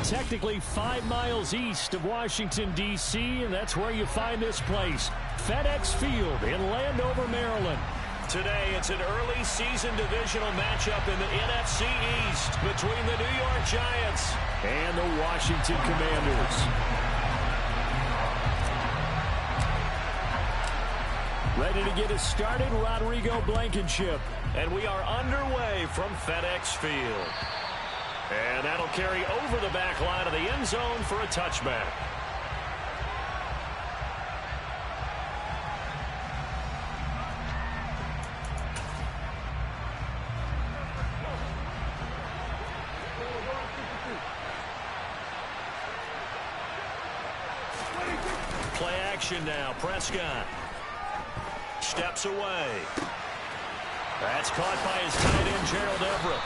technically 5 miles east of Washington, D.C., and that's where you find this place, FedEx Field in Landover, Maryland. Today, it's an early season divisional matchup in the NFC East between the New York Giants and the Washington Commanders. Ready to get us started, Rodrigo Blankenship. And we are underway from FedEx Field. And that'll carry over the back line of the end zone for a touchback. Play action now. Prescott steps away. That's caught by his tight end, Gerald Everett.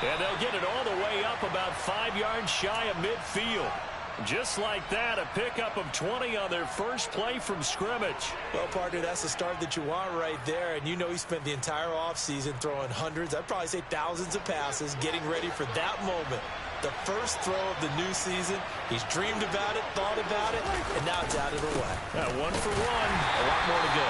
And they'll get it all the way up about 5 yards shy of midfield. Just like that, a pickup of 20 on their first play from scrimmage. Well, partner, that's the start that you want right there. And you know he spent the entire offseason throwing hundreds, I'd probably say thousands of passes, getting ready for that moment. The first throw of the new season. He's dreamed about it, thought about it, and now it's out of the way. 1 for 1. A lot more to go.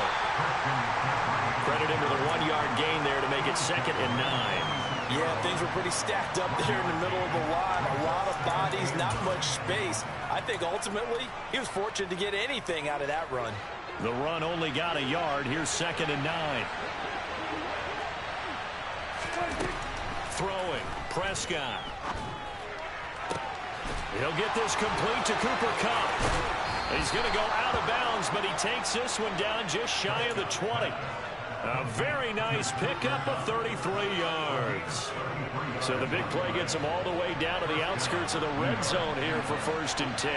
Credit him with a 1-yard gain there to make it 2nd and 9. Yeah, things were pretty stacked up there in the middle of the line. A lot of bodies, not much space. I think ultimately he was fortunate to get anything out of that run. The run only got a yard. Here's 2nd and 9. Throwing. Prescott. He'll get this complete to Cooper Kupp. He's going to go out of bounds, but he takes this one down just shy of the 20. A very nice pickup of 33 yards. So the big play gets him all the way down to the outskirts of the red zone here for 1st and 10.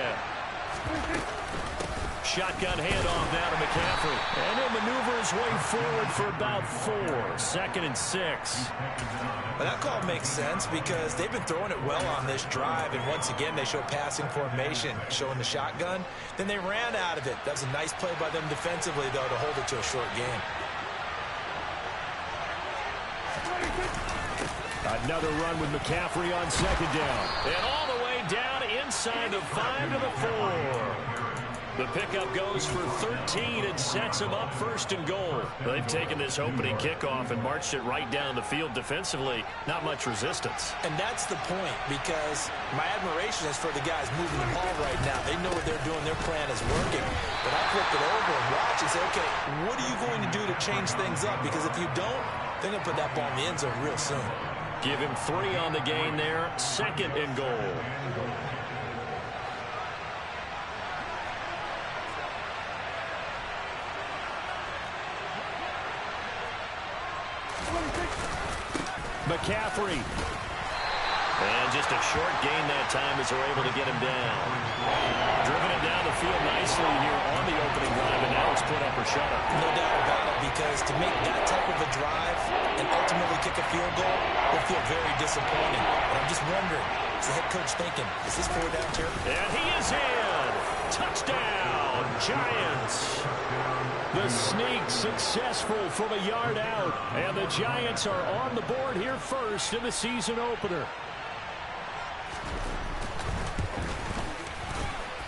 Shotgun handoff now to McCaffrey. And he'll maneuver his way forward for about 4. 2nd and 6. Well, that call makes sense because they've been throwing it well on this drive. And once again, they show passing formation, showing the shotgun. Then they ran out of it. That was a nice play by them defensively, though, to hold it to a short game. Another run with McCaffrey on 2nd down. And all the way down inside the 5 to the 4. The pickup goes for 13 and sets him up 1st and goal. They've taken this opening kickoff and marched it right down the field defensively. Not much resistance. And that's the point, because my admiration is for the guys moving the ball right now. They know what they're doing. Their plan is working. But I flip it over and watch and say, okay, what are you going to do to change things up? Because if you don't, they're going to put that ball in the end zone real soon. Give him 3 on the gain there. 2nd and goal. McCaffrey. And just a short gain that time as they're able to get him down. Driven it down the field nicely here on the opening drive, and now it's put up or shut up. No doubt about it, because to make that type of a drive and ultimately kick a field goal will feel very disappointing. And I'm just wondering, is the head coach thinking, is this 4 down here? And he is in. Touchdown, Giants. The sneak successful from a yard out. And the Giants are on the board here first in the season opener.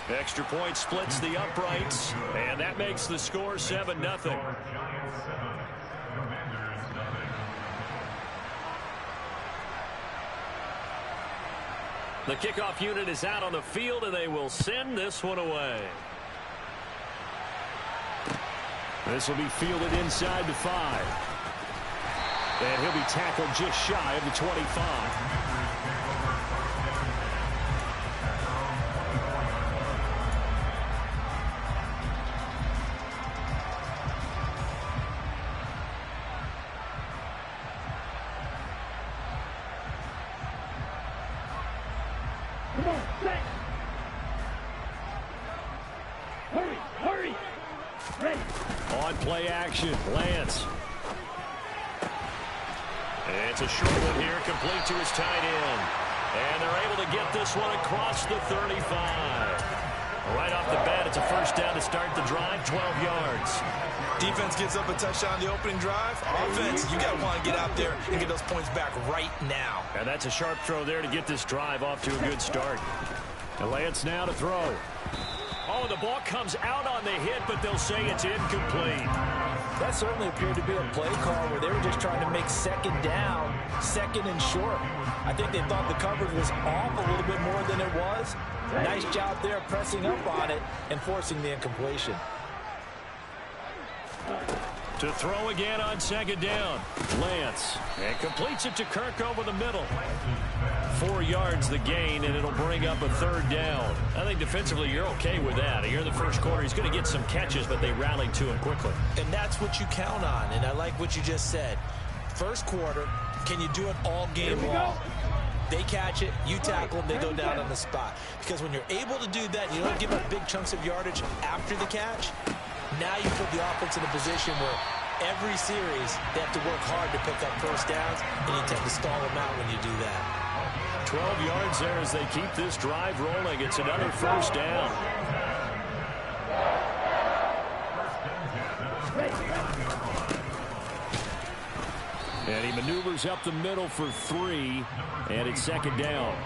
Extra point splits the uprights. And that makes the score 7-0. The kickoff unit is out on the field, and they will send this one away. This will be fielded inside the 5. And he'll be tackled just shy of the 25. Come on, set. Hurry, hurry. Ready. On play action, Lance. It's a short one here, complete to his tight end. And they're able to get this one across the 35. Right off the bat, it's a first down to start the drive, 12 yards. Defense gives up a touchdown the opening drive. Offense, you got to want to get out there and get those points back right now. And that's a sharp throw there to get this drive off to a good start. And Lance now to throw. Oh, the ball comes out on the hit, but they'll say it's incomplete. That certainly appeared to be a play call where they were just trying to make second down, second and short. I think they thought the coverage was off a little bit more than it was. Nice job there pressing up on it and forcing the incompletion. To throw again on second down. Lance. And completes it to Kirk over the middle. 4 yards the gain, and it'll bring up a third down. I think defensively you're okay with that. Here in the first quarter, he's going to get some catches, but they rallied to him quickly. And that's what you count on, and I like what you just said. First quarter, can you do it all game long? They catch it, you tackle them, they go down on the spot. Because when you're able to do that, you don't give up big chunks of yardage after the catch. Now you put the offense in a position where every series they have to work hard to pick up first downs, and you tend to stall them out when you do that. 12 yards there as they keep this drive rolling. It's another first down. And he maneuvers up the middle for 3, and it's second down.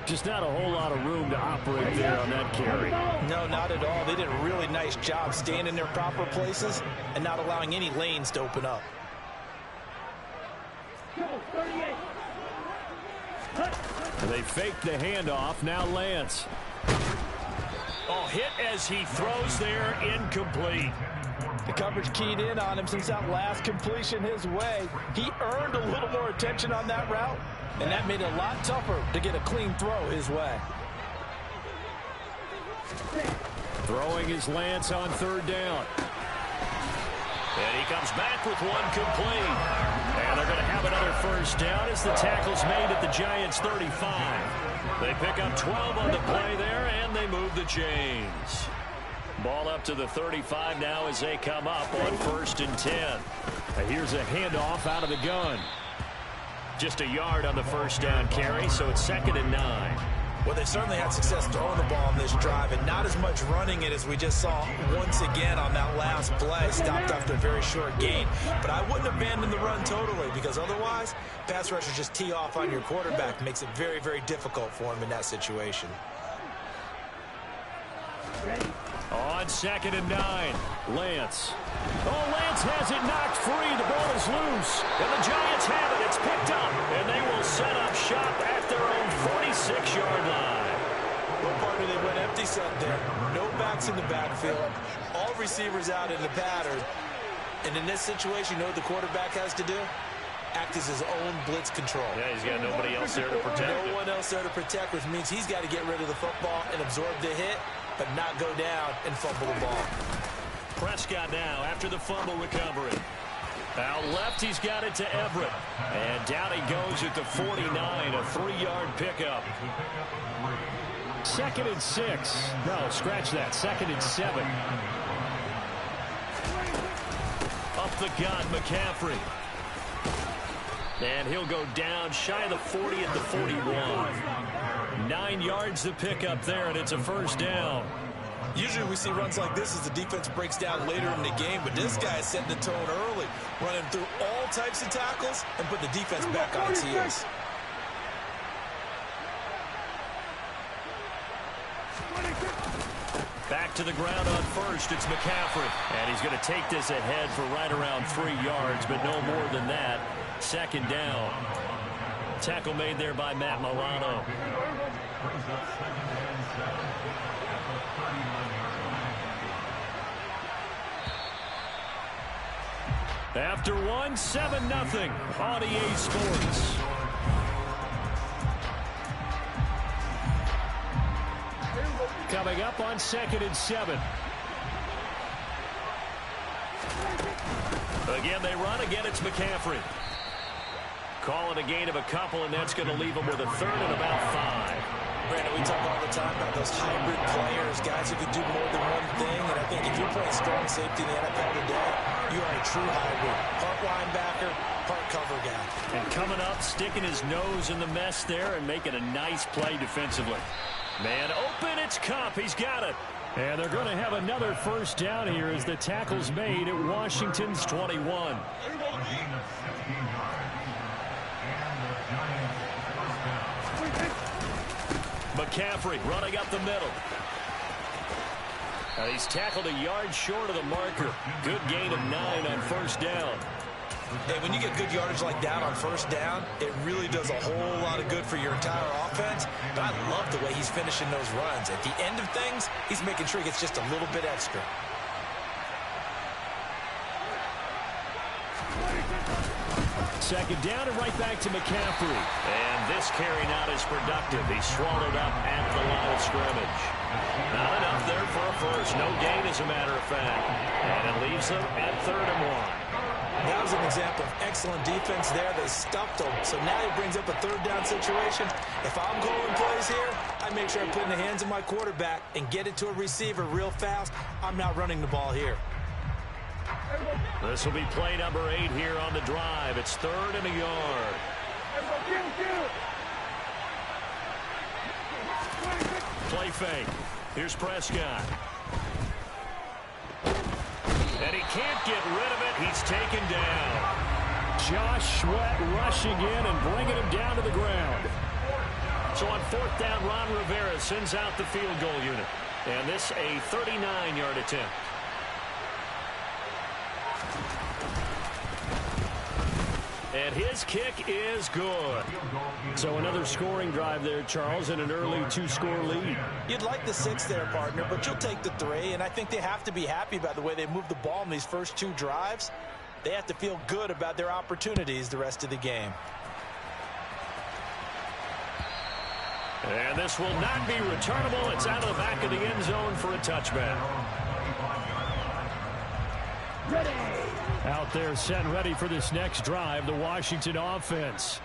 Just not a whole lot of room to operate there on that carry. No, not at all. They did a really nice job staying in their proper places and not allowing any lanes to open up. They fake the handoff. Now Lance. Oh, hit as he throws there. Incomplete. The coverage keyed in on him since that last completion his way. He earned a little more attention on that route, and that made it a lot tougher to get a clean throw his way. Throwing is Lance on third down. And he comes back with one complete. And they're going to have another first down as the tackle's made at the Giants' 35. They pick up 12 on the play there, and they move the chains. Ball up to the 35 now as they come up on 1st and 10. Here's a handoff out of the gun. Just a yard on the first down carry, so it's 2nd and 9. Well, they certainly had success throwing the ball on this drive, and not as much running it as we just saw once again on that last play. Stopped after a very short gain. But I wouldn't abandon the run totally, because otherwise, pass rushers just tee off on your quarterback. Makes it very, very difficult for him in that situation. On 2nd and 9, Lance. Oh, Lance has it knocked free. The ball is loose. And the Giants have it. It's picked up. And they will set up shop at their own 46-yard line. Well, partner, they went empty set there. No backs in the backfield. All receivers out in the pattern. And in this situation, you know what the quarterback has to do? Act as his own blitz control. Yeah, he's got nobody else there to protect him. No one else there to protect, which means he's got to get rid of the football and absorb the hit, but not go down and fumble the ball. Prescott now after the fumble recovery. Out left, he's got it to Everett. And down he goes at the 49, a 3-yard pickup. 2nd and 6. No, scratch that. 2nd and 7. Up the gut, McCaffrey. And he'll go down shy of the 40 at the 41. 9 yards to pick up there, and it's a first down. Usually we see runs like this as the defense breaks down later in the game, but this guy is setting the tone early, running through all types of tackles and put the defense back on its heels. Back to the ground on first. It's McCaffrey. And he's going to take this ahead for right around 3 yards, but no more than that. 2nd down. Tackle made there by Matt Milano. After one, 7-0 on EA Sports. Coming up on 2nd and 7. Again, they run. Again, it's McCaffrey. Call it a gain of a couple, and that's going to leave them with a 3rd and about 5. Brandon, we talk all the time about those hybrid players, guys who can do more than one thing. And I think if you're playing strong safety in the NFL today, you are a true hybrid. Part linebacker, part cover guy. And coming up, sticking his nose in the mess there and making a nice play defensively. Man open, it's Cup. He's got it. And they're going to have another first down here as the tackle's made at Washington's 21. McCaffrey running up the middle. He's tackled a yard short of the marker. Good gain of 9 on first down. Hey, when you get good yardage like that on first down, it really does a whole lot of good for your entire offense. But I love the way he's finishing those runs. At the end of things, he's making sure he gets just a little bit extra. Second down and right back to McCaffrey. And this carry not as productive. He's swallowed up at the line of scrimmage. Not enough there for a first. No gain, as a matter of fact. And it leaves them at 3rd and 1. That was an example of excellent defense there. They stuffed him. So now he brings up a 3rd down situation. If I'm calling plays here, I make sure I put it in the hands of my quarterback and get it to a receiver real fast. I'm not running the ball here. This will be play number 8 here on the drive. It's 3rd and a yard. Play fake. Here's Prescott. And he can't get rid of it. He's taken down. Josh Sweat rushing in and bringing him down to the ground. So on 4th down, Ron Rivera sends out the field goal unit. And this a 39-yard attempt. And his kick is good. So another scoring drive there, Charles, and an early 2-score lead. You'd like the 6 there, partner, but you'll take the 3. And I think they have to be happy about the way they moved the ball in these first 2 drives. They have to feel good about their opportunities the rest of the game. And this will not be returnable. It's out of the back of the end zone for a touchback. Ready. Out there set and ready for this next drive, the Washington offense.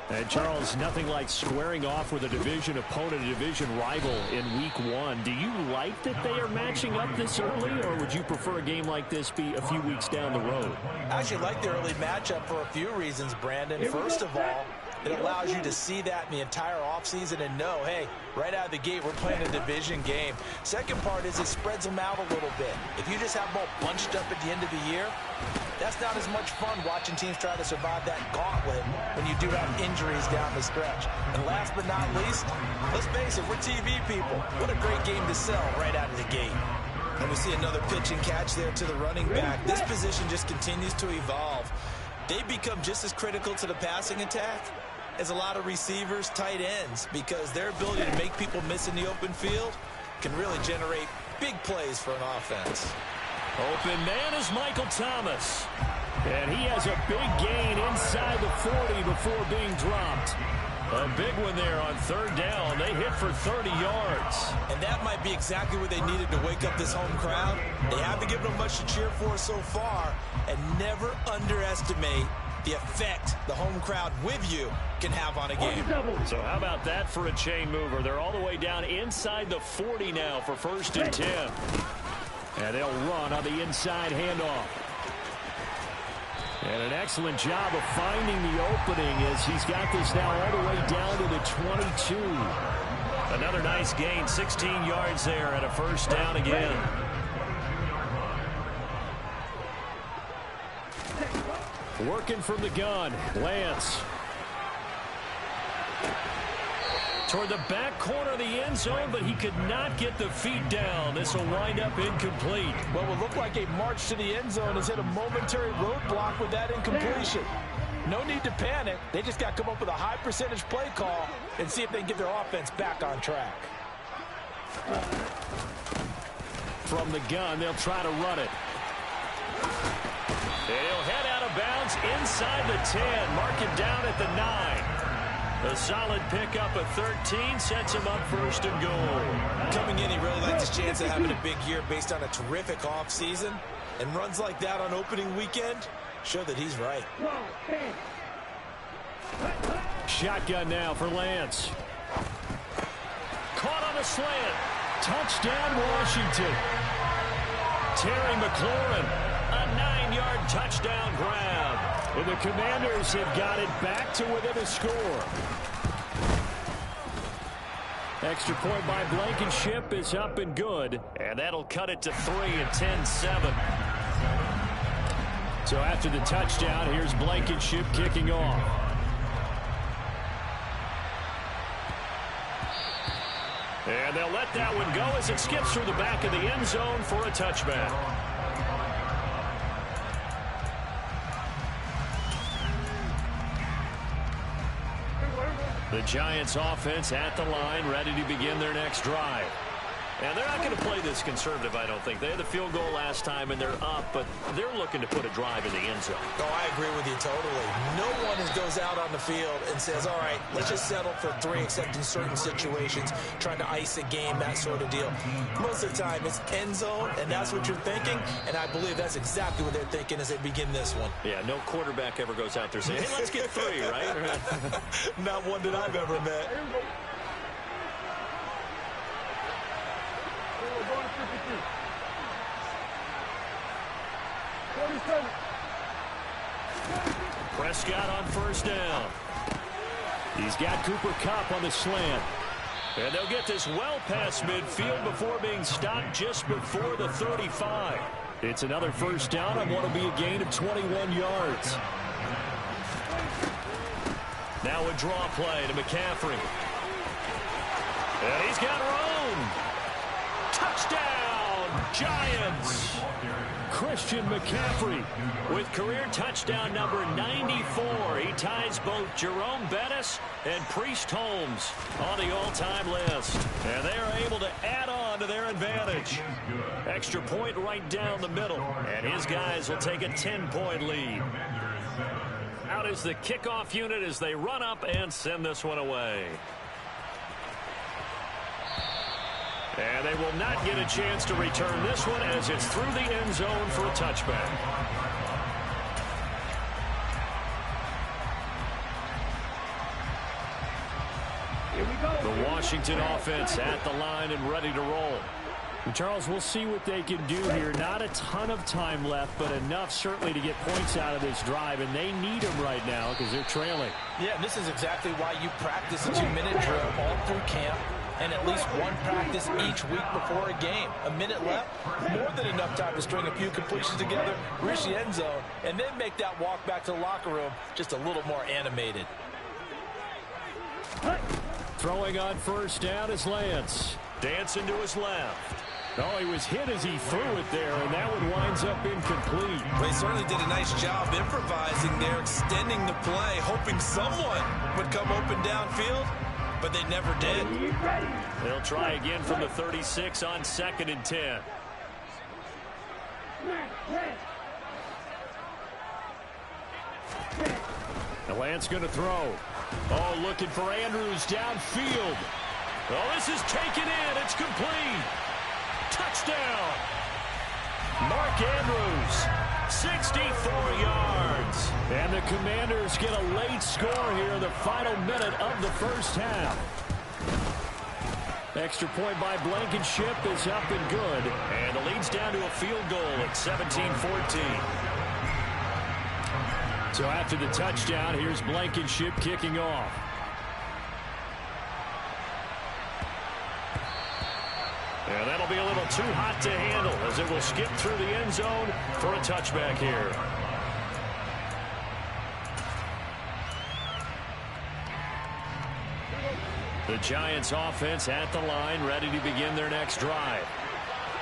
And Charles, nothing like squaring off with a division opponent, a division rival in week 1. Do you like that they are matching up this early, or would you prefer a game like this be a few weeks down the road? I actually like the early matchup for a few reasons, Brandon. First of all, it allows you to see that in the entire offseason and know, hey, right out of the gate, we're playing a division game. Second part is it spreads them out a little bit. If you just have them all bunched up at the end of the year, that's not as much fun watching teams try to survive that gauntlet when you do have injuries down the stretch. And last but not least, let's face it, we're TV people. What a great game to sell right out of the gate. And we see another pitch and catch there to the running back. This position just continues to evolve. They become just as critical to the passing attack as a lot of receivers, tight ends, because their ability to make people miss in the open field can really generate big plays for an offense. Open man is Michael Thomas. And he has a big gain inside the 40 before being dropped. A big one there on 3rd down. They hit for 30 yards. And that might be exactly what they needed to wake up this home crowd. They haven't given them much to cheer for so far. And never underestimate the effect the home crowd with you can have on a game. So how about that for a chain mover? They're all the way down inside the 40 now for 1st and 10. And they'll run on the inside handoff. And an excellent job of finding the opening as he's got this now all the way down to the 22. Another nice gain, 16 yards there and a 1st down again. Working from the gun, Lance. Toward the back corner of the end zone, but he could not get the feet down. This will wind up incomplete. What will look like a march to the end zone has hit a momentary roadblock with that incompletion. No need to panic. They just got to come up with a high percentage play call and see if they can get their offense back on track. From the gun, they'll try to run it. And he'll head out of bounds inside the 10. Mark him down at the 9. A solid pickup of 13 sets him up 1st and goal. Coming in, he really likes his chance of having a big year based on a terrific offseason. And runs like that on opening weekend show that he's right. Shotgun now for Lance. Caught on a slant. Touchdown, Washington. Terry McLaurin, a 9-yard touchdown grab. And the Commanders have got it back to within a score. Extra point by Blankenship is up and good. And that'll cut it to 3 and 10-7. So after the touchdown, here's Blankenship kicking off. And they'll let that one go as it skips through the back of the end zone for a touchback. The Giants offense at the line, ready to begin their next drive. And they're not going to play this conservative, I don't think. They had the field goal last time, and they're up, but they're looking to put a drive in the end zone. Oh, I agree with you totally. No one goes out on the field and says, all right, let's just settle for 3, except in certain situations, trying to ice a game, that sort of deal. Most of the time, it's end zone, and that's what you're thinking, and I believe that's exactly what they're thinking as they begin this one. Yeah, no quarterback ever goes out there saying, hey, let's get 3, right? Not one that I've ever met. Prescott on first down. He's got Cooper Kupp on the slant. And they'll get this well past midfield before being stopped just before the 35. It's another first down on what will be a gain of 21 yards. Now a draw play to McCaffrey. And he's got room. Touchdown, Giants. Christian McCaffrey with career touchdown number 94. He ties both Jerome Bettis and Priest Holmes on the all-time list. And they are able to add on to their advantage. Extra point right down the middle. And his guys will take a 10-point lead. Out is the kickoff unit as they run up and send this one away. And they will not get a chance to return this one as it's through the end zone for a touchback. Here we go. The Washington offense at the line and ready to roll. And Charles, we'll see what they can do here. Not a ton of time left, but enough certainly to get points out of this drive, and they need them right now because they're trailing. Yeah, and this is exactly why you practice a 2-minute drill all through camp. And at least one practice each week before a game. A minute left, more than enough time to string a few completions together, reach the end zone, and then make that walk back to the locker room just a little more animated. Throwing on first down is Lance. Dancing to his left. Oh, he was hit as he threw it there, and that one winds up incomplete. Well, he certainly did a nice job improvising there, extending the play, hoping someone would come open downfield. But they never did. They'll try again from the 36 on 2nd and 10. The Lance going to throw. Oh, looking for Andrews downfield. Oh, this is taken in. It's complete. Touchdown. Mark Andrews, 64 yards. And the Commanders get a late score here in the final minute of the first half. Extra point by Blankenship is up and good. And the lead's down to a field goal at 17-14. So after the touchdown, here's Blankenship kicking off. And that'll be a little too hot to handle as it will skip through the end zone for a touchback here. The Giants offense at the line, ready to begin their next drive.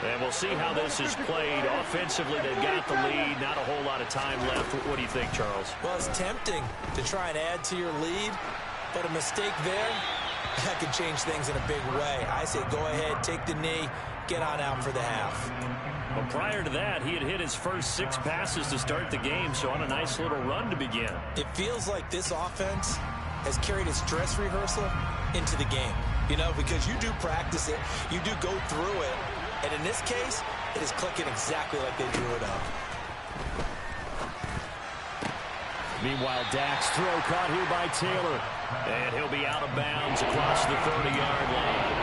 And we'll see how this is played. Offensively, they've got the lead. Not a whole lot of time left. What do you think, Charles? Well, it's tempting to try and add to your lead, but a mistake there, that could change things in a big way. I say go ahead, take the knee, get on out for the half. Well, prior to that, he had hit his first 6 passes to start the game, so on a nice little run to begin. It feels like this offense has carried its dress rehearsal into the game. You know, because you do practice it, you do go through it, and in this case, it is clicking exactly like they drew it up. Meanwhile, Dak's throw caught here by Taylor. And he'll be out of bounds across the 30-yard line.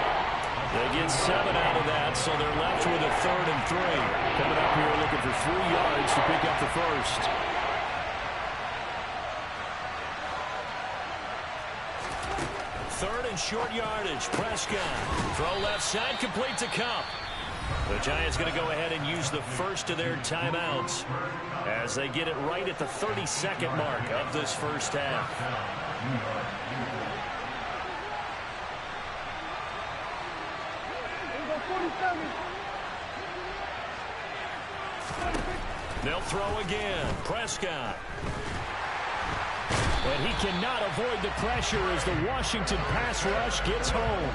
They get 7 out of that, so they're left with a 3rd and 3. Coming up here looking for 3 yards to pick up the first. Third and short yardage. Prescott. Throw left side, complete to Kupp. The Giants going to go ahead and use the first of their timeouts as they get it right at the 32nd mark of this first half. They'll throw again. Prescott. And he cannot avoid the pressure as the Washington pass rush gets home.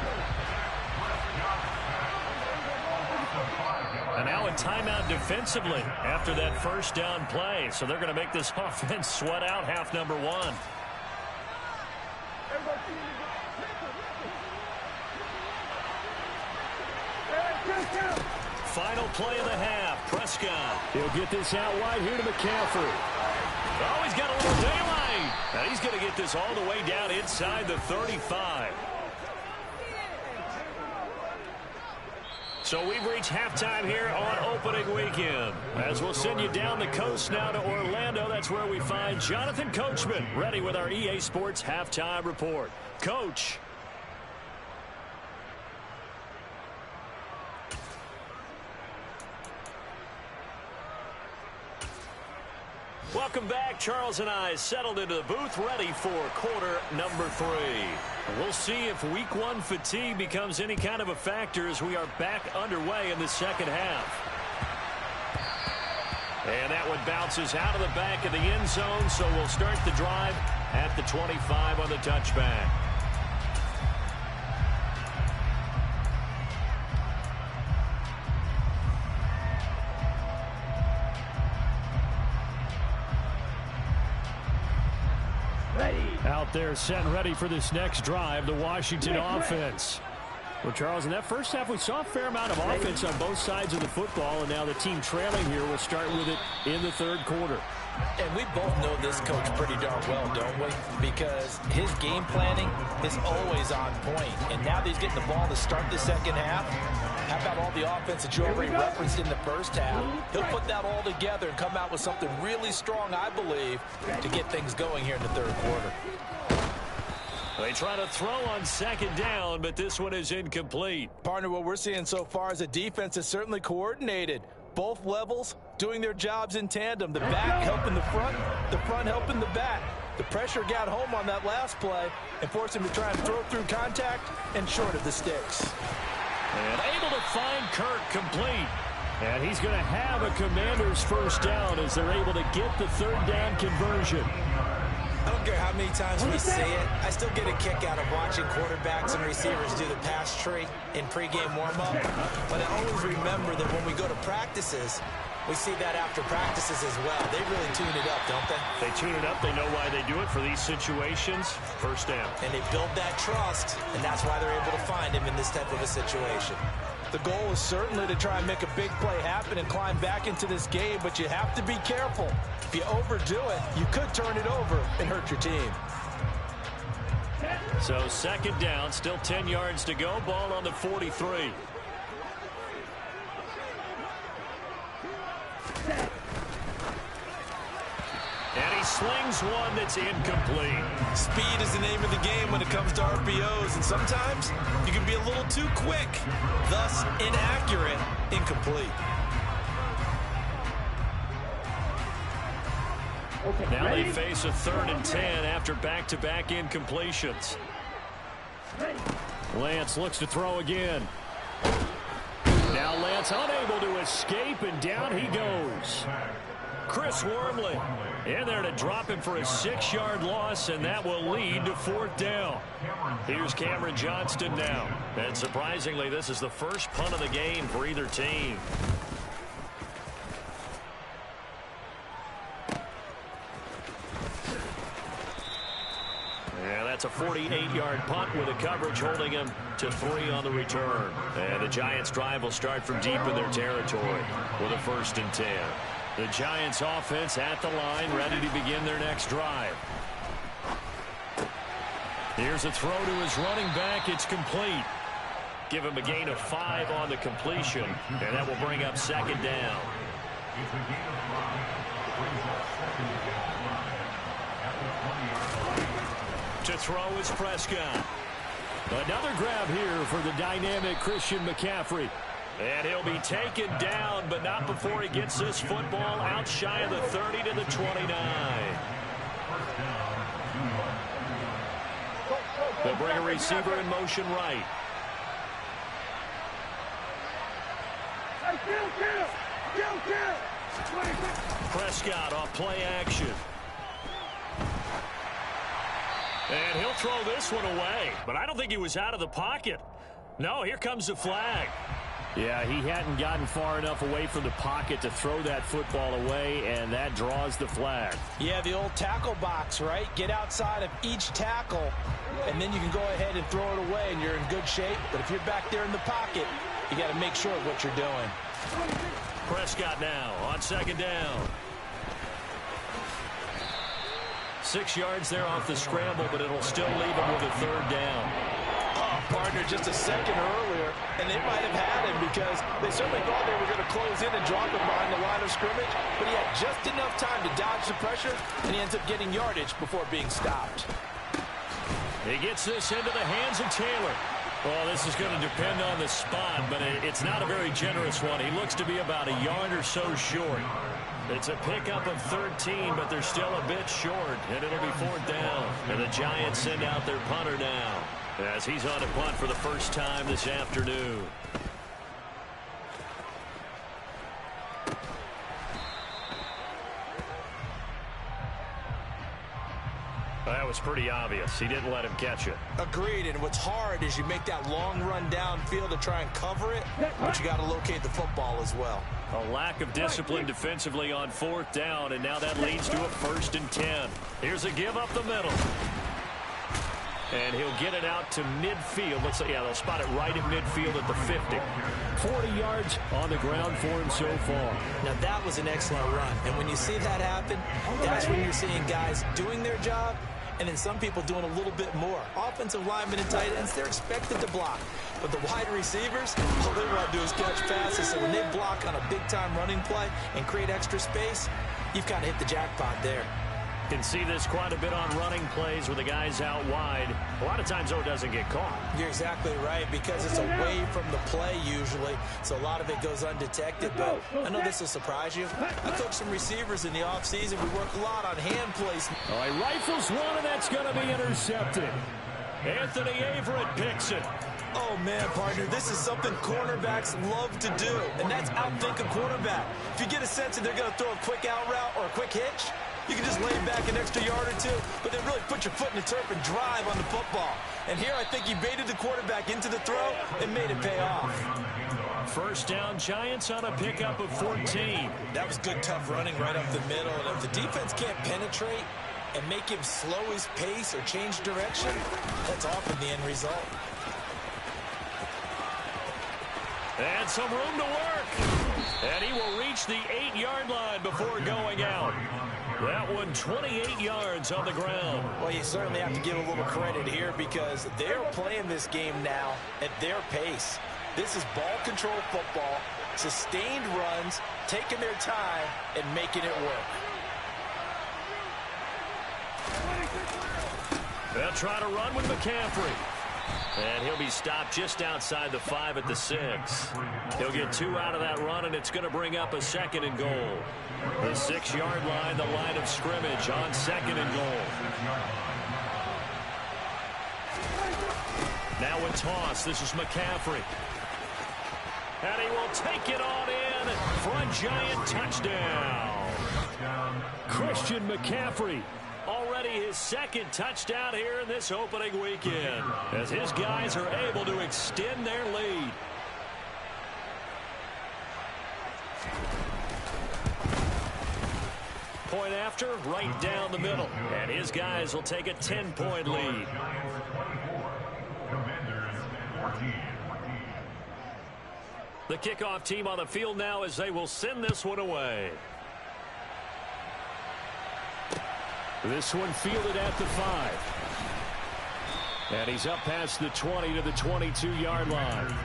And now a timeout defensively after that first down play. So they're going to make this offense sweat out half number one. Final play of the half. Prescott. He'll get this out wide here to McCaffrey. Oh, he's got a little daylight. And he's going to get this all the way down inside the 35. So we've reached halftime here on opening weekend. As we'll send you down the coast now to Orlando, that's where we find Jonathan Coachman ready with our EA Sports halftime report. Coach. Welcome back. Charles and I settled into the booth ready for quarter number 3. We'll see if week 1 fatigue becomes any kind of a factor as we are back underway in the second half. And that one bounces out of the back of the end zone, so we'll start the drive at the 25 on the touchback. Out there set and ready for this next drive, the Washington offense. Well, Charles, in that first half, we saw a fair amount of offense on both sides of the football, and now the team trailing here will start with it in the third quarter. And we both know this coach pretty darn well, don't we? Because his game planning is always on point. And now that he's getting the ball to start the second half, how about all the offense that you already referenced in the first half? He'll put that all together and come out with something really strong, I believe, to get things going here in the third quarter. They try to throw on second down, but this one is incomplete. Partner, what we're seeing so far is a defense is certainly coordinated. Both levels doing their jobs in tandem. The back helping the front helping the back. The pressure got home on that last play and forced him to try and throw through contact and short of the sticks. And able to find Kirk complete. And he's going to have a Commander's first down as they're able to get the third down conversion. I don't care how many times we say it, I still get a kick out of watching quarterbacks and receivers do the pass tree in pregame warm-up. But I always remember that when we go to practices, we see that after practices as well. They really tune it up, don't they? They tune it up. They know why they do it for these situations. First down. And they build that trust, and that's why they're able to find him in this type of a situation. The goal is certainly to try and make a big play happen and climb back into this game, but you have to be careful. If you overdo it, you could turn it over and hurt your team. So second down, still 10 yards to go. Ball on the 43. And he slings one that's incomplete. Speed is the name of the game when it comes to RPOs, and sometimes you can be a little too quick, thus inaccurate, incomplete. Now they face a 3rd and 10 after back-to-back incompletions. Lance looks to throw again. Now Lance unable to escape, and down he goes. Chris Wormley in there to drop him for a 6-yard loss, and that will lead to 4th down. Here's Cameron Johnston now. And surprisingly, this is the first punt of the game for either team. Yeah, that's a 48-yard punt with a coverage holding him to 3 on the return. And the Giants' drive will start from deep in their territory with a 1st and 10. The Giants offense at the line, ready to begin their next drive. Here's a throw to his running back. It's complete. Give him a gain of 5 on the completion, and that will bring up 2nd down. To throw is Prescott. Another grab here for the dynamic Christian McCaffrey. And he'll be taken down, but not before he gets this football out shy of the 30 to the 29. They'll bring a receiver in motion right. Prescott off play action. And he'll throw this one away. But I don't think he was out of the pocket. No, here comes the flag. Yeah, he hadn't gotten far enough away from the pocket to throw that football away, and that draws the flag. Yeah, the old tackle box, right? Get outside of each tackle, and then you can go ahead and throw it away, and you're in good shape. But if you're back there in the pocket, you got to make sure of what you're doing. Prescott now on second down. 6 yards there off the scramble, but it'll still leave him with a third down. Partner just a second earlier, and they might have had him because they certainly thought they were going to close in and drop him behind the line of scrimmage, but he had just enough time to dodge the pressure, and he ends up getting yardage before being stopped. He gets this into the hands of Taylor. Well, this is going to depend on the spot, but it's not a very generous one. He looks to be about a yard or so short. It's a pickup of 13, but they're still a bit short, and it'll be fourth down. And the Giants send out their punter now, as he's on a punt for the first time this afternoon. That was pretty obvious. He didn't let him catch it. Agreed, and what's hard is you make that long run downfield to try and cover it, but you got to locate the football as well. A lack of discipline defensively on fourth down, and now that leads to a 1st and 10. Here's a give up the middle. And he'll get it out to midfield. Let's say, yeah, they'll spot it right at midfield at the 50. 40 yards on the ground for him so far. Now, that was an excellent run. And when you see that happen, that's when you're seeing guys doing their job and then some people doing a little bit more. Offensive linemen and tight ends, they're expected to block. But the wide receivers, all they want to do is catch passes. So when they block on a big-time running play and create extra space, you've kind of hit the jackpot there. Can see this quite a bit on running plays with the guys out wide. A lot of times, though, it doesn't get caught. You're exactly right, because it's away from the play usually, so a lot of it goes undetected. But I know this will surprise you. I coached some receivers in the offseason. We work a lot on hand placement. All right, rifles one, and that's going to be intercepted. Anthony Averett picks it. Oh, man, partner, this is something cornerbacks love to do, and that's outthink a quarterback. If you get a sense that they're going to throw a quick out route or a quick hitch, you can just lay back an extra yard or two, but then really put your foot in the turf and drive on the football. And here I think he baited the quarterback into the throw and made it pay off. First down, Giants on a pickup of 14. That was good, tough running right up the middle. And if the defense can't penetrate and make him slow his pace or change direction, that's often the end result. And some room to work. And he will reach the 8-yard line before going out. That one 28 yards on the ground. Well, you certainly have to give a little credit here because they're playing this game now at their pace. This is ball control football, sustained runs, taking their time, and making it work. They'll try to run with McCaffrey. And he'll be stopped just outside the 5 at the 6. He'll get 2 out of that run, and it's going to bring up a 2nd and goal. The 6-yard line, the line of scrimmage on 2nd and goal. Now a toss. This is McCaffrey. And he will take it on in for a Giant touchdown. Christian McCaffrey. Already his 2nd touchdown here in this opening weekend, as his guys are able to extend their lead. Point after, right down the middle. And his guys will take a 10-point lead. The kickoff team on the field now as they will send this one away. This one fielded at the 5. And he's up past the 20 to the 22-yard line.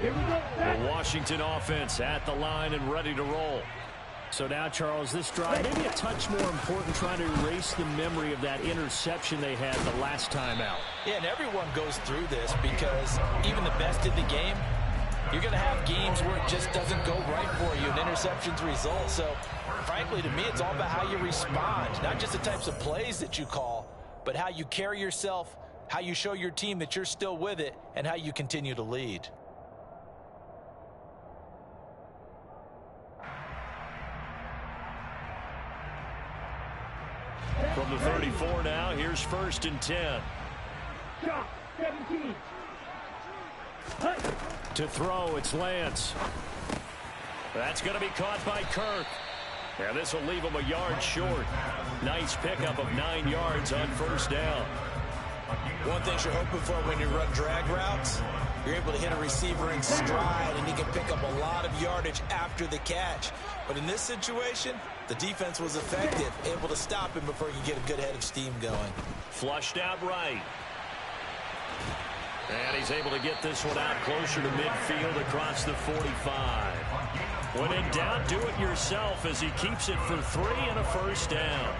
The Washington offense at the line and ready to roll. So now, Charles, this drive maybe a touch more important, trying to erase the memory of that interception they had the last time out. Yeah, and everyone goes through this because even the best in the game, you're going to have games where it just doesn't go right for you, and interceptions result. So, frankly, to me, it's all about how you respond, not just the types of plays that you call, but how you carry yourself how you show your team that you're still with it, and how you continue to lead. From the 34 now, here's 1st and 10. 17. To throw, it's Lance. That's going to be caught by Kirk. And this will leave him a yard short. Nice pickup of 9 yards on 1st down. One thing you're hoping for when you run drag routes, you're able to hit a receiver in stride, and he can pick up a lot of yardage after the catch. But in this situation, the defense was effective, able to stop him before he could get a good head of steam going. Flushed out right. And he's able to get this one out closer to midfield across the 45. When in doubt, do it yourself as he keeps it for 3 and a 1st down.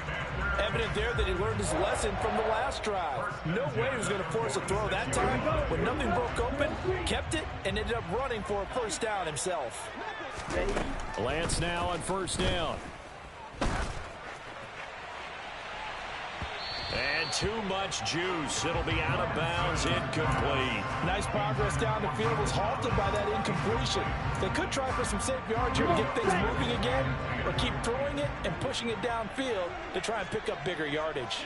Evident there that he learned his lesson from the last drive. No way he was going to force a throw that time. When nothing broke open, kept it, and ended up running for a 1st down himself. Lance now on 1st down. And too much juice. It'll be out of bounds, incomplete. Nice progress down the field, was halted by that incompletion. They could try for some safe yards here to get things moving again, or keep throwing it and pushing it downfield to try and pick up bigger yardage.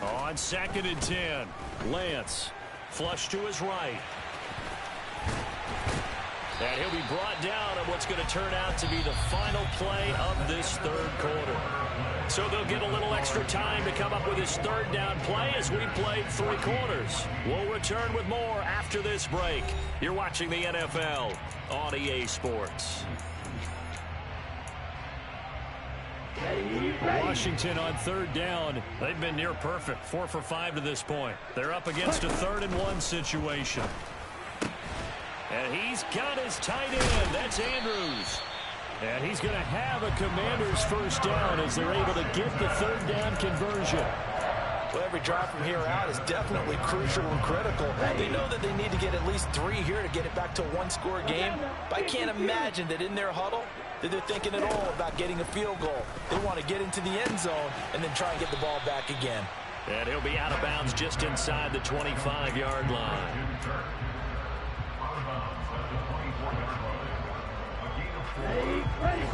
On 2nd and 10, Lance. flush to his right. And he'll be brought down on what's going to turn out to be the final play of this 3rd quarter. So they'll get a little extra time to come up with his 3rd down play as we played 3 quarters. We'll return with more after this break. You're watching the NFL on EA Sports. Washington on 3rd down. They've been near perfect, 4 for 5 to this point. They're up against a 3rd and 1 situation. And he's got his tight end. That's Andrews. And he's going to have a Commander's 1st down as they're able to get the 3rd down conversion. Well, every drive from here out is definitely crucial and critical. They know that they need to get at least 3 here to get it back to a 1-score game. But I can't imagine that in their huddle that they're thinking at all about getting a field goal. They want to get into the end zone and then try and get the ball back again. And he'll be out of bounds just inside the 25-yard line.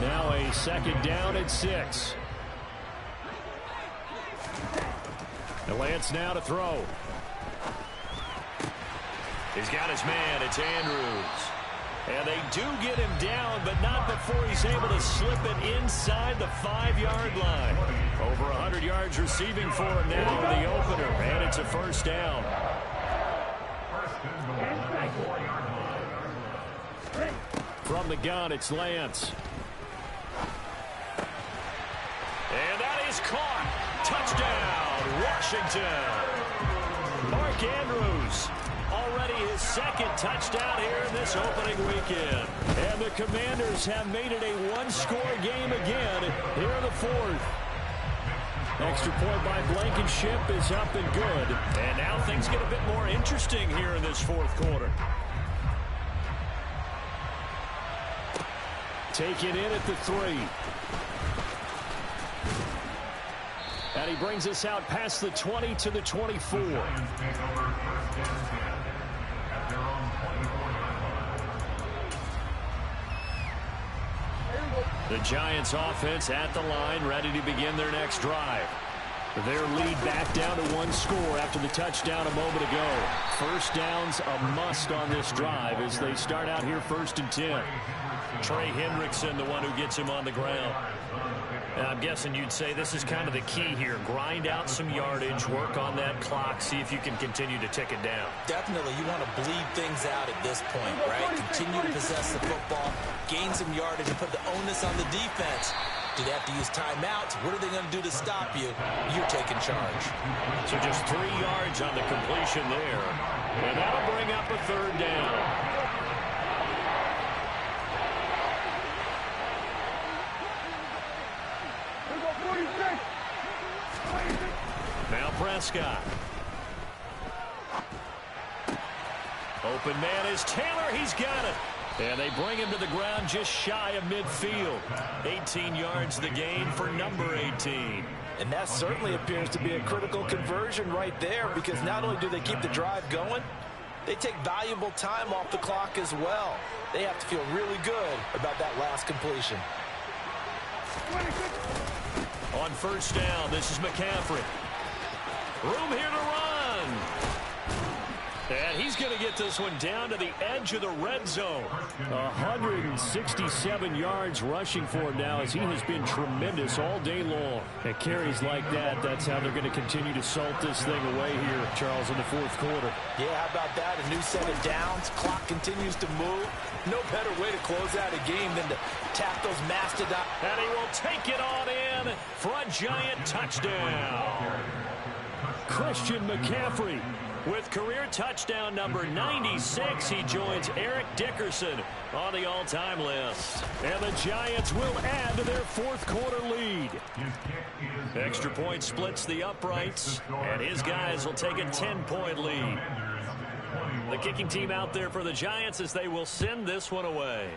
Now a 2nd down at 6. And Lance now to throw. He's got his man. It's Andrews. And they do get him down, but not before he's able to slip it inside the 5-yard line. Over 100 yards receiving for him now in the opener. And it's a 1st down. From the gun, it's Lance. And that is caught. Touchdown, Washington. Mark Andrews, already his 2nd touchdown here in this opening weekend. And the Commanders have made it a 1-score game again here in the 4th. Extra point by Blankenship is up and good. And now things get a bit more interesting here in this 4th quarter. Taken in at the 3. And he brings us out past the 20 to the 24. The Giants offense at the line, ready to begin their next drive. Their lead back down to 1 score after the touchdown a moment ago. 1st down's a must on this drive as they start out here 1st and 10. Trey Hendrickson, the one who gets him on the ground. And I'm guessing you'd say this is kind of the key here. Grind out some yardage, work on that clock, see if you can continue to tick it down. Definitely, you want to bleed things out at this point, right? Continue to possess the football, gain some yardage, and put the onus on the defense. Do they have to use timeouts? What are they going to do to stop you? You're taking charge. So just 3 yards on the completion there. And that'll bring up a 3rd down. Now Prescott. Open man is Taylor. He's got it. And they bring him to the ground just shy of midfield. 18 yards the gain for number 18. And that certainly appears to be a critical conversion right there, because not only do they keep the drive going, they take valuable time off the clock as well. They have to feel really good about that last completion. On first down, this is McCaffrey. Room here to run. And he's going to get this one down to the edge of the red zone. 167 yards rushing for him now, as he has been tremendous all day long. At carries like that, that's how they're going to continue to salt this thing away here, Charles, in the fourth quarter. Yeah, how about that? A new set of downs. Clock continues to move. No better way to close out a game than to tap those mastodon. And he will take it on in for a giant touchdown. Christian McCaffrey. With career touchdown number 96, he joins Eric Dickerson on the all-time list. And the Giants will add to their fourth quarter lead. Extra point splits the uprights, and his guys will take a 10-point lead. The kicking team out there for the Giants as they will send this one away.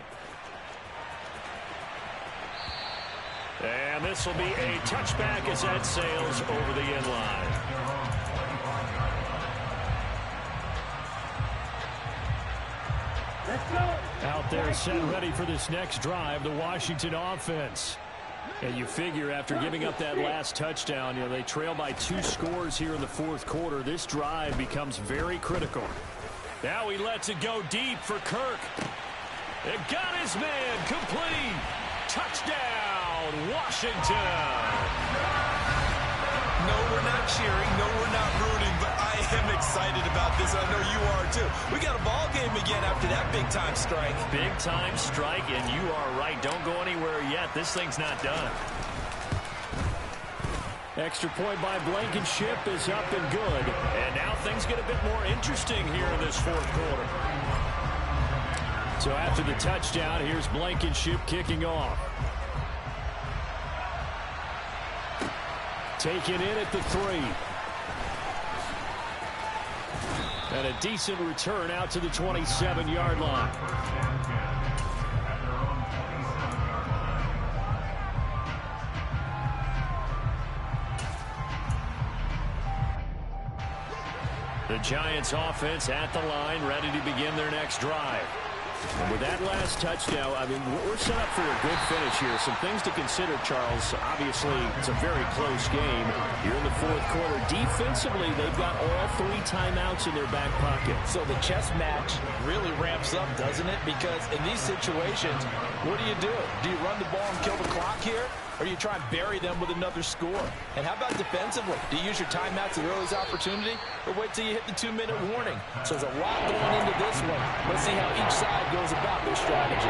And this will be a touchback as that sails over the end line. Out there set ready for this next drive, the Washington offense. And you figure after giving up that last touchdown, they trail by 2 scores here in the fourth quarter. This drive becomes very critical. Now he lets it go deep for Kirk. It got his man complete. Touchdown, Washington. No, we're not cheering. No, we're not rooting, but I am excited about this. I know you are too. We got a ball game again after that big-time strike. Big-time strike, and you are right. Don't go anywhere yet. This thing's not done. Extra point by Blankenship is up and good. And now things get a bit more interesting here in this fourth quarter. So after the touchdown, here's Blankenship kicking off. Taken in at the 3. And a decent return out to the 27-yard line. The Giants offense at the line, ready to begin their next drive. And with that last touchdown, I mean, we're set up for a good finish here. Some things to consider, Charles. Obviously, it's a very close game here in the fourth quarter. Defensively, they've got all 3 timeouts in their back pocket. So the chess match really ramps up, doesn't it? Because in these situations, what do? Do you run the ball and kill the clock here? Or do you try and bury them with another score? And how about defensively? Do you use your timeouts at the earliest opportunity? Or wait till you hit the 2-minute warning? So there's a lot going into this one. Let's see how each side goes about their strategy.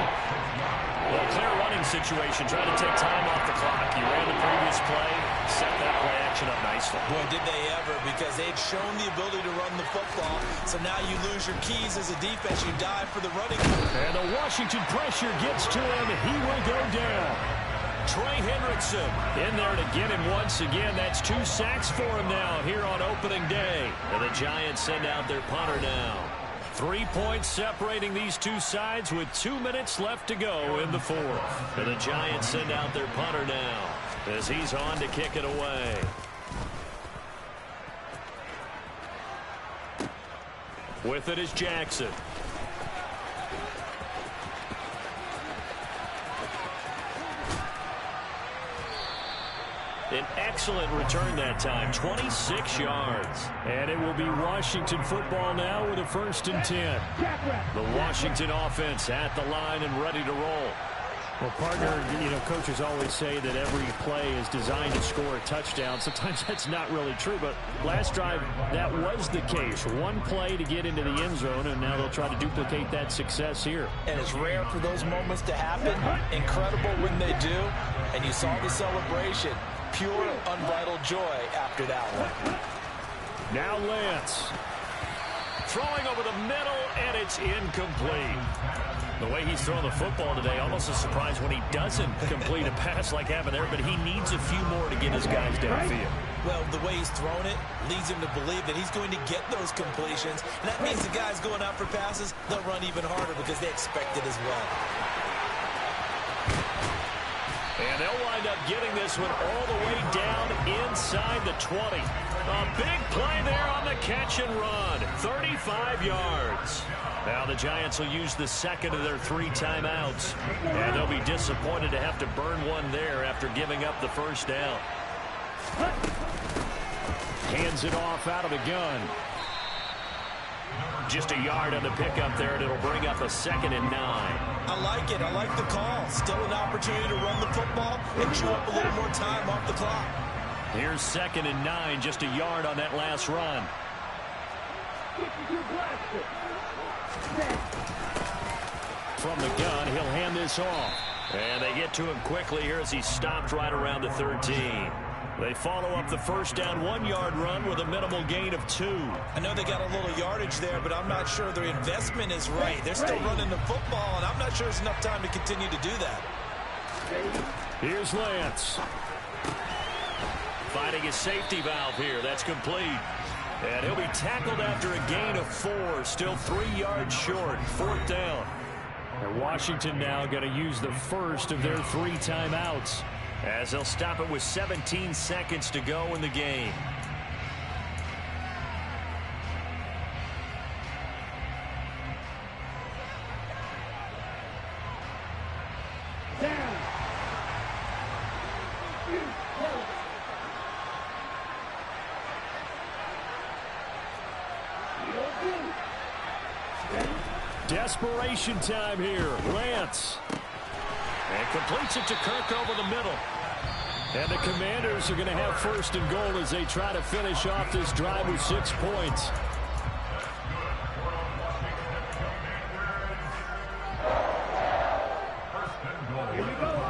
Well, clear running situation, trying to take time off the clock. You ran the previous play, set that play action up nicely. Boy, did they ever, because they'd shown the ability to run the football. So now you lose your keys as a defense. You dive for the running. And the Washington pressure gets to him. He will go down. Trey Hendrickson in there to get him once again. That's 2 sacks for him now here on opening day. And the Giants send out their punter now. 3 points separating these two sides with 2 minutes left to go in the fourth. And the Giants send out their punter now as he's on to kick it away. With it is Jackson. An excellent return that time, 26 yards. And it will be Washington football now with a 1st and 10. The Washington offense at the line and ready to roll. Well, partner, coaches always say that every play is designed to score a touchdown. Sometimes that's not really true, but last drive, that was the case. 1 play to get into the end zone, and now they'll try to duplicate that success here. And it's rare for those moments to happen. Incredible when they do. And you saw the celebration. Pure, unbridled joy after that one. Now Lance. Throwing over the middle, and it's incomplete. The way he's throwing the football today, almost a surprise when he doesn't complete a pass like happened there, but he needs a few more to get his guys downfield. Well, the way he's thrown it leads him to believe that he's going to get those completions. And that means the guys going out for passes, they'll run even harder because they expect it as well. And they'll wind up getting this one all the way down inside the 20. A big play there on the catch and run. 35 yards. Now the Giants will use the second of their 3 timeouts. And they'll be disappointed to have to burn one there after giving up the first down. Hands it off out of the gun. Just a yard on the pickup there, and it'll bring up a 2nd and 9. I like it. I like the call. Still an opportunity to run the football and chew up a little more time off the clock. Here's 2nd and 9, just a yard on that last run. From the gun, he'll hand this off. And they get to him quickly here as he stopped right around the 13. They follow up the first down 1-yard run with a minimal gain of 2. I know they got a little yardage there, but I'm not sure their investment is right. They're still running the football, and I'm not sure there's enough time to continue to do that. Here's Lance. Finding his safety valve here. That's complete. And he'll be tackled after a gain of 4. Still 3 yards short. 4th down. And Washington now going to use the first of their 3 timeouts, as they'll stop it with 17 seconds to go in the game. Desperation time here. Lance. And completes it to Kirk over the middle. And the Commanders are going to have 1st and goal as they try to finish off this drive with 6 points.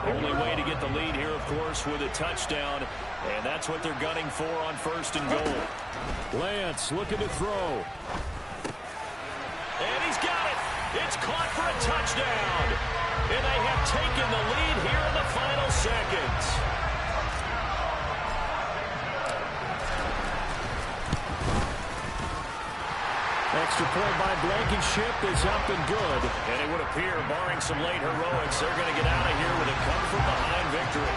Only way to get the lead here, of course, with a touchdown. And that's what they're gunning for on 1st and goal. Lance looking to throw. And he's got it. It's caught for a touchdown. And they have taken the lead here in the final seconds. Extra point by Blankenship is up and good. And it would appear, barring some late heroics, they're going to get out of here with a come-from-behind victory.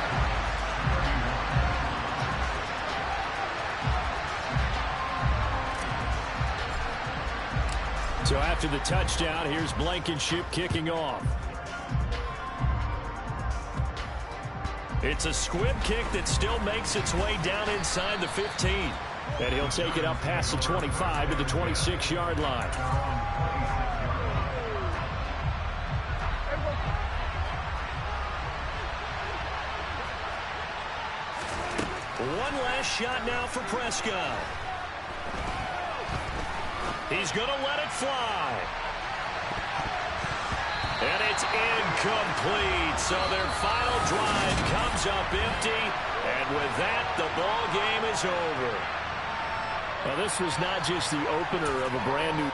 So after the touchdown, here's Blankenship kicking off. It's a squib kick that still makes its way down inside the 15. And he'll take it up past the 25 to the 26-yard line. One last shot now for Prescott. He's going to let it fly. And it's incomplete. So their final drive comes up empty. And with that, the ball game is over. Well, this was not just the opener of a brand new